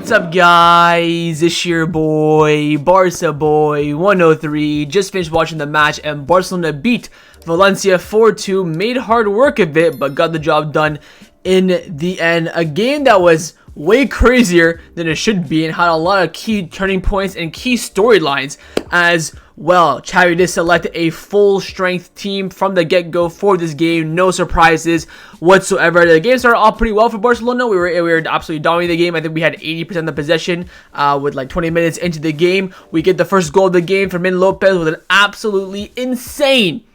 What's up, guys? It's your boy, Barca boy 103. Just finished watching the match and Barcelona beat Valencia 4-2. Made hard work of it, but got the job done in the end. A game that was way crazier than it should be and had a lot of key turning points and key storylines as well. Xavi did select a full strength team from the get-go for this game. No surprises whatsoever. The game started off pretty well for Barcelona. We were absolutely dominating the game. I think we had 80% of the possession with like 20 minutes into the game. We get the first goal of the game from Lopez with an absolutely insane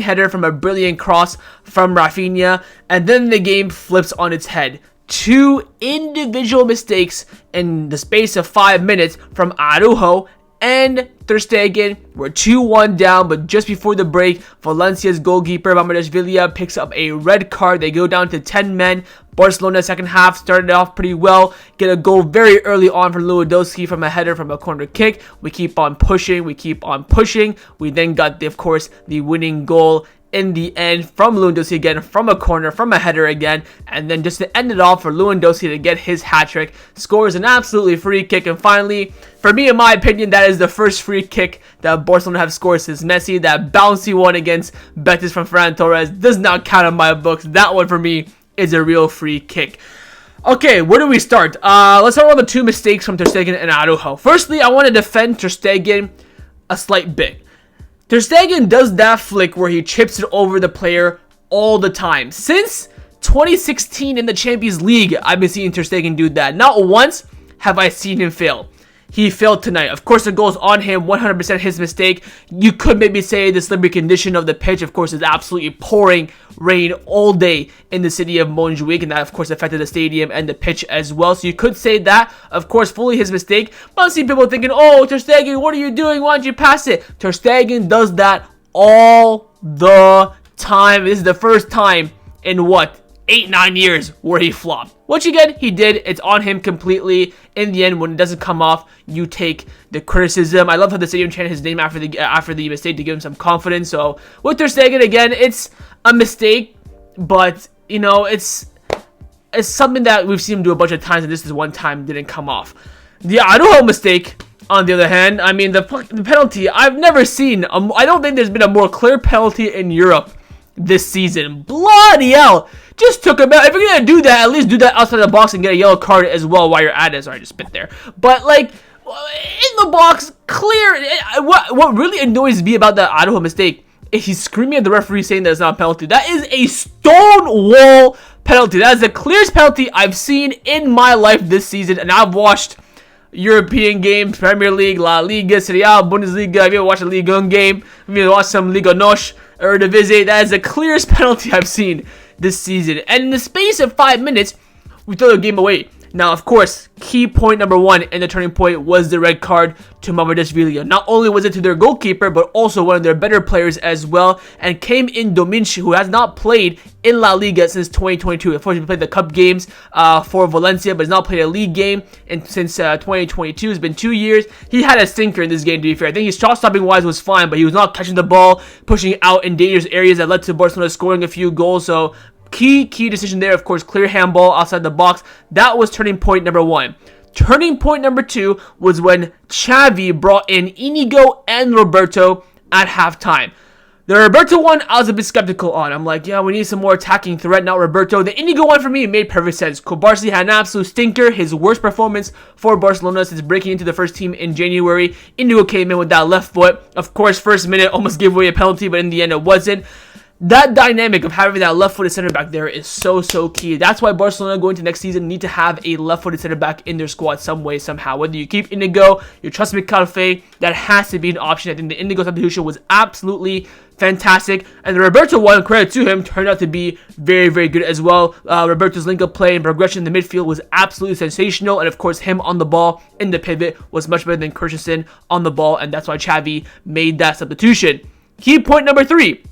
header from a brilliant cross from Raphinha, and then the game flips on its head. Two individual mistakes in the space of 5 minutes from Araujo and Ter Stegen. We're 2-1 down, but just before the break, Valencia's goalkeeper Mamardashvili picks up a red card. They go down to 10 men. Barcelona second half started off pretty well. Get a goal very early on from Lewandowski from a header from a corner kick. We keep on pushing. We then got, of course, the winning goal in the end from Lewandowski again, from a corner, from a header again, and then just to end it off for Lewandowski to get his hat-trick, scores an absolutely free kick. And finally, for me, in my opinion, that is the first free kick that Barcelona have scored since Messi. That bouncy one against Betis from Ferran Torres does not count in my books. That one for me is a real free kick. Okay, where do we start? Let's start with the two mistakes from Ter Stegen and Araujo. Firstly, I want to defend Ter Stegen a slight bit. Ter Stegen does that flick where he chips it over the player all the time. Since 2016 in the Champions League, I've been seeing Ter Stegen do that. Not once have I seen him fail. He failed tonight. Of course, the goal's on him, 100% his mistake. You could maybe say the slippery condition of the pitch, of course, is absolutely pouring rain all day in the city of Montjuic, and that, of course, affected the stadium and the pitch as well. So you could say that, of course, fully his mistake. But I see people thinking, oh, Ter Stegen, what are you doing? Why don't you pass it? Ter Stegen does that all the time. This is the first time in, 8-9 years where he flopped. Which again, he did. It's on him completely. In the end, when it doesn't come off, you take the criticism. I love how the stadium chanted his name after the mistake to give him some confidence. So with Ter Stegen, again, it's a mistake, but you know, it's something that we've seen him do a bunch of times, and this is one time didn't come off. The Araujo mistake, on the other hand, I mean, the penalty, I've never seen. I don't think there's been a more clear penalty in Europe this season. Bloody hell. Just took him out. If you're gonna do that, at least do that outside the box and get a yellow card as well while you're at it. Sorry, I just spit there. But like, in the box, clear. What really annoys me about that Araujo mistake is he's screaming at the referee saying that it's not a penalty. That is a stone wall penalty. That is the clearest penalty I've seen in my life this season, and I've watched European games, Premier League, La Liga, Serie A, Bundesliga. Have you ever watched a Liga 1 game? Have you ever watched some Liga Nosh or Eredivisie? That is the clearest penalty I've seen this season. And in the space of 5 minutes, we throw the game away. Now, of course, key point number one and the turning point was the red card to Mamardashvili. Not only was it to their goalkeeper, but also one of their better players as well, and came in Dominch, who has not played in La Liga since 2022. Unfortunately, he played the cup games for Valencia, but has not played a league game since 2022. It's been 2 years. He had a stinker in this game, to be fair. I think his shot stopping wise was fine, but he was not catching the ball, pushing out in dangerous areas that led to Barcelona scoring a few goals. So key decision there, of course, clear handball outside the box. That was turning point number one. Turning point number two was when Xavi brought in Inigo and Roberto at halftime. The Roberto one, I was a bit skeptical on. I'm like, yeah, we need some more attacking threat, not Roberto. The Inigo one for me made perfect sense. Kubarsi had an absolute stinker, his worst performance for Barcelona since breaking into the first team in January. Inigo came in with that left foot. Of course, first minute almost gave away a penalty, but in the end it wasn't. That dynamic of having that left-footed center back there is so key. That's why Barcelona going to next season need to have a left-footed center back in their squad some way, somehow. Whether you keep Inigo, you trust Calfe, that has to be an option. I think the Inigo substitution was absolutely fantastic. And the Roberto one, credit to him, turned out to be very good as well. Roberto's link-up play and progression in the midfield was absolutely sensational. And of course, him on the ball in the pivot was much better than Christensen on the ball. And that's why Xavi made that substitution. Key point number three.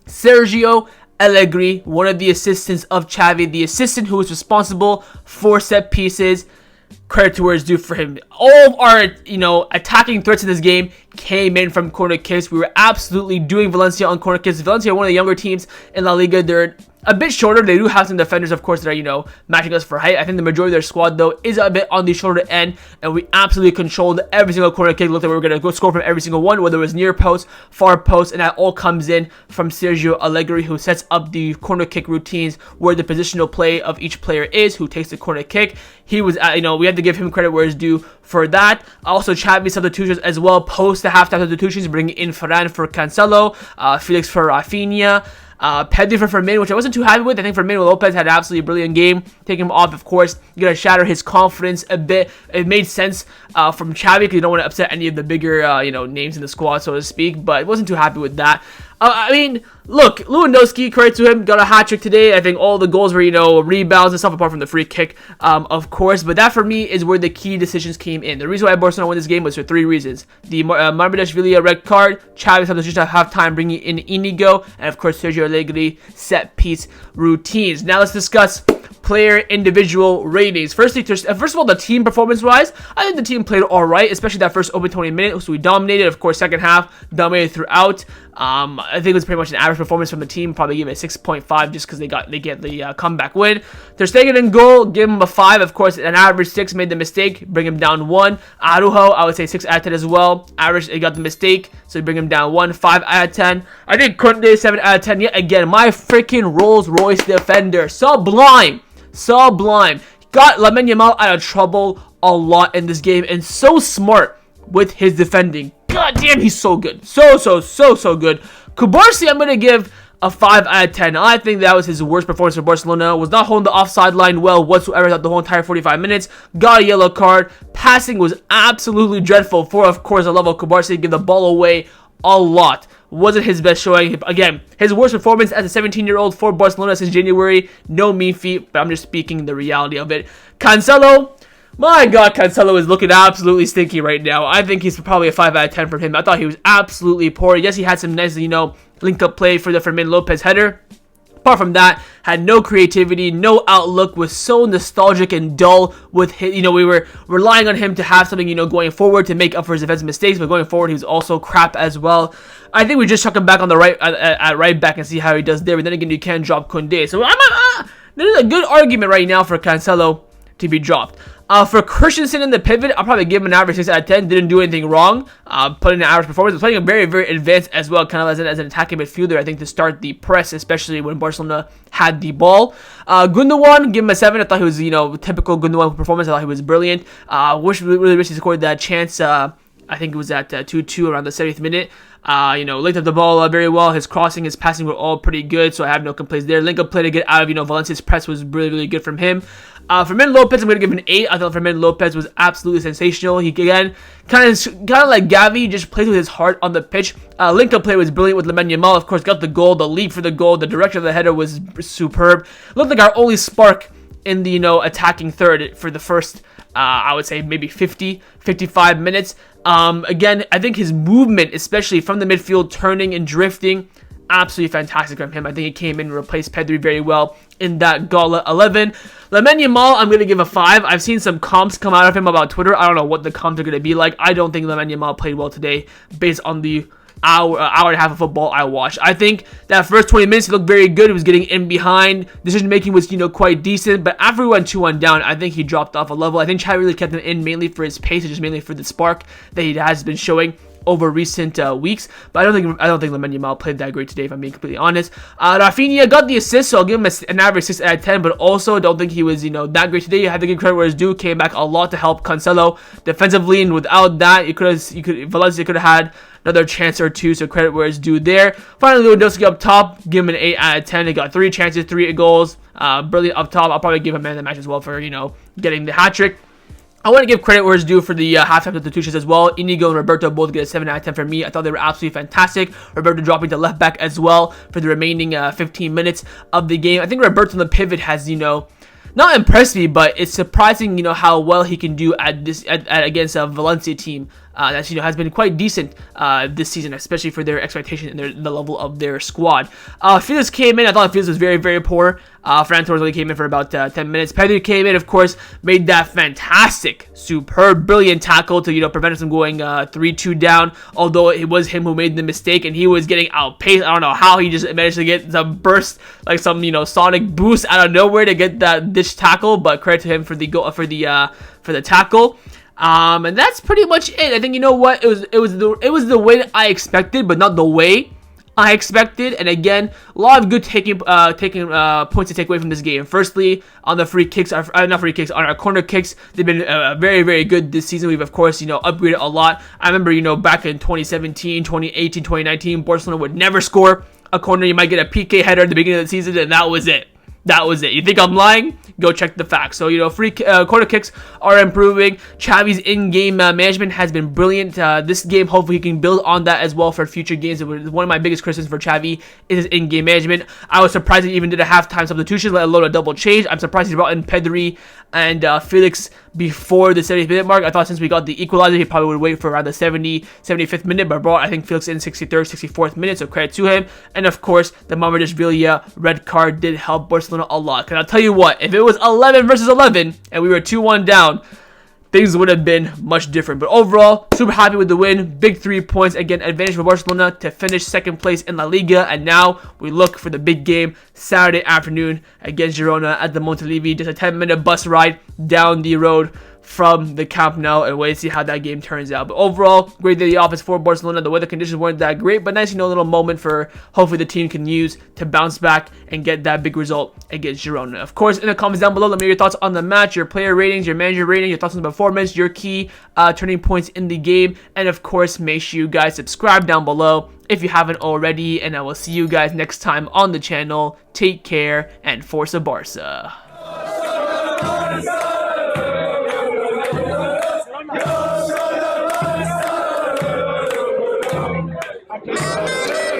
Sergio Alegre, one of the assistants of Xavi, the assistant who was responsible for set pieces. Credit to where it's due for him. All of our, attacking threats in this game came in from corner kicks. We were absolutely doing Valencia on corner kicks. Valencia are one of the younger teams in La Liga. They're a bit shorter. They do have some defenders, of course, that are, matching us for height. I think the majority of their squad, though, is a bit on the shorter end, and we absolutely controlled every single corner kick. Looked like we were going to go score from every single one, whether it was near post, far post, and that all comes in from Sergio Alegre, who sets up the corner kick routines where the positional play of each player is, who takes the corner kick. He was, we had to give him credit where it's due for that. Also, Xavi substitutions as well, post the halftime substitutions, bringing in Ferran for Cancelo, Felix for Raphinha, Pedri for Firmino, which I wasn't too happy with. I think Firmino Lopez had an absolutely brilliant game. Take him off, of course, you're going to shatter his confidence a bit. It made sense from Xavi because you don't want to upset any of the bigger, names in the squad, so to speak, but I wasn't too happy with that. Look, Lewandowski, credit to him, got a hat-trick today. I think all the goals were, rebounds and stuff, apart from the free kick, of course. But that, for me, is where the key decisions came in. The reason why Barcelona won this game was for 3 reasons. The Mamardashvili red card, Xavi substitution at halftime, bringing in Inigo, and, of course, Sergio Alegre set-piece routines. Now, let's discuss player individual ratings. First of all, the team performance-wise, I think the team played all right, especially that first open 20 minutes. So we dominated, of course, second half, dominated throughout. I think it was pretty much an average performance from the team. Probably give it a 6.5 just because they get the comeback win. Ter Stegen in goal, give him a 5. Of course, an average 6, made the mistake, bring him down 1. Araujo, I would say 6 out of 10 as well. Average, they got the mistake, so bring him down 1. 5 out of 10. I think Kunde 7 out of 10. Yet again, my freaking Rolls Royce defender, sublime. Got Lamine Yamal out of trouble a lot in this game, and so smart with his defending. God damn, he's so good. So good. Kubarsi, I'm going to give a 5 out of 10. I think that was his worst performance for Barcelona. Was not holding the offside line well whatsoever throughout the whole entire 45 minutes. Got a yellow card. Passing was absolutely dreadful for, of course, the level of Kubarsi. Give the ball away a lot. Wasn't his best showing. Again, his worst performance as a 17-year-old for Barcelona since January. No mean feat, but I'm just speaking the reality of it. Cancelo. My God, Cancelo is looking absolutely stinky right now. I think he's probably a 5 out of 10 from him. I thought he was absolutely poor. Yes, he had some nice, link-up play for the Fermin Lopez header. Apart from that, had no creativity, no outlook, was so nostalgic and dull with his, we were relying on him to have something, going forward to make up for his defensive mistakes, but going forward, he was also crap as well. I think we just chuck him back on the right, at right back and see how he does there, but then again, you can drop Kunde. So there's a good argument right now for Cancelo to be dropped. For Christensen in the pivot, I'll probably give him an average 6 out of 10. Didn't do anything wrong. Put in an average performance. Was playing a very, very advanced as well, kind of as an attacking midfielder, I think, to start the press, especially when Barcelona had the ball. Gundogan, give him a 7. I thought he was, typical Gundogan performance. I thought he was brilliant. Really wish he scored that chance. I think it was at 2-2 around the 70th minute. Linked up the ball very well. His crossing, his passing were all pretty good, so I have no complaints there. Link-up play to get out of, Valencia's press was really, really good from him. Fermin Lopez, I'm going to give him an 8. I thought Fermin Lopez was absolutely sensational. He, again, kind of like Gavi, just plays with his heart on the pitch. Link-up play was brilliant with Lamine Yamal, of course, got the goal, the leap for the goal, the direction of the header was superb. Looked like our only spark in the, attacking third for the first, I would say, maybe 55 minutes. Again, I think his movement, especially from the midfield, turning and drifting, absolutely fantastic from him. I think he came in and replaced Pedri very well in that Gala 11. Lamine Yamal, I'm going to give a 5. I've seen some comps come out of him about Twitter. I don't know what the comps are going to be like. I don't think Lamine Yamal played well today based on the hour and a half of football I watched. I think that first 20 minutes he looked very good. He was getting in behind. Decision making was, quite decent. But after we went 2-1 down, I think he dropped off a level. I think Xavi really kept him in mainly for his pace and just mainly for the spark that he has been showing over recent weeks, but I don't think Lamine Yamal played that great today, if I'm being completely honest. Raphinha got the assist, so I'll give him an average 6 out of 10, but also don't think he was, that great today. You had to give credit where it's due. Came back a lot to help Cancelo defensively, and without that, Valencia could have had another chance or two, so credit where it's due there. Finally, Lewandowski up top, give him an 8 out of 10. He got 3 chances, 3 goals, brilliant up top. I'll probably give him man of the match as well for, getting the hat-trick. I want to give credit where it's due for the halftime substitutions as well. Inigo and Roberto both get a 7 out of 10 for me. I thought they were absolutely fantastic. Roberto dropping to left back as well for the remaining 15 minutes of the game. I think Roberto on the pivot has, not impressed me, but it's surprising, how well he can do against a Valencia team. that's has been quite decent this season, especially for their expectation and the level of their squad. Felix came in. I thought Felix was very, very poor. Ferran Torres only came in for about 10 minutes. Pedri came in, of course, made that fantastic, superb, brilliant tackle to prevent us from going 3-2 down. Although it was him who made the mistake, and he was getting outpaced. I don't know how he just managed to get some burst, like some sonic boost out of nowhere to get that dish tackle. But credit to him for the goal, for the tackle. And that's pretty much it. I think what it was the win I expected, but not the way I expected. And again, a lot of good taking points to take away from this game. Firstly, on the free kicks, on our corner kicks, they've been very, very good this season. We've of course upgraded a lot. I remember back in 2017, 2018, 2019, Barcelona would never score a corner. You might get a PK header at the beginning of the season, and that was it. You think I'm lying? Go check the facts. So, free corner kicks are improving. Xavi's in-game management has been brilliant. This game, hopefully he can build on that as well for future games. One of my biggest criticisms for Xavi is his in-game management. I was surprised he even did a halftime substitution, let alone a double change. I'm surprised he brought in Pedri and Felix before the 70th minute mark. I thought since we got the equalizer, he probably would wait for around the 75th minute, but brought, I think, Felix in 63rd, 64th minute, so credit to him. And of course, the Mamardashvili red card did help Barcelona a lot. Because I'll tell you what, if it was 11 versus 11 and we were 2-1 down, things would have been much different. But overall, super happy with the win. Big 3 points. Again, advantage for Barcelona to finish second place in La Liga. And now we look for the big game Saturday afternoon against Girona at the Montjuic. Just a 10-minute bus ride down the road from the Camp Nou, and wait to see how that game turns out. But overall, great day at the office for Barcelona. The weather conditions weren't that great, but nice, little moment for hopefully the team can use to bounce back and get that big result against Girona. Of course, in the comments down below, let me know your thoughts on the match, your player ratings, your manager rating, your thoughts on the performance, your key turning points in the game, and of course, make sure you guys subscribe down below if you haven't already, and I will see you guys next time on the channel. Take care, and Forza Barca. Go,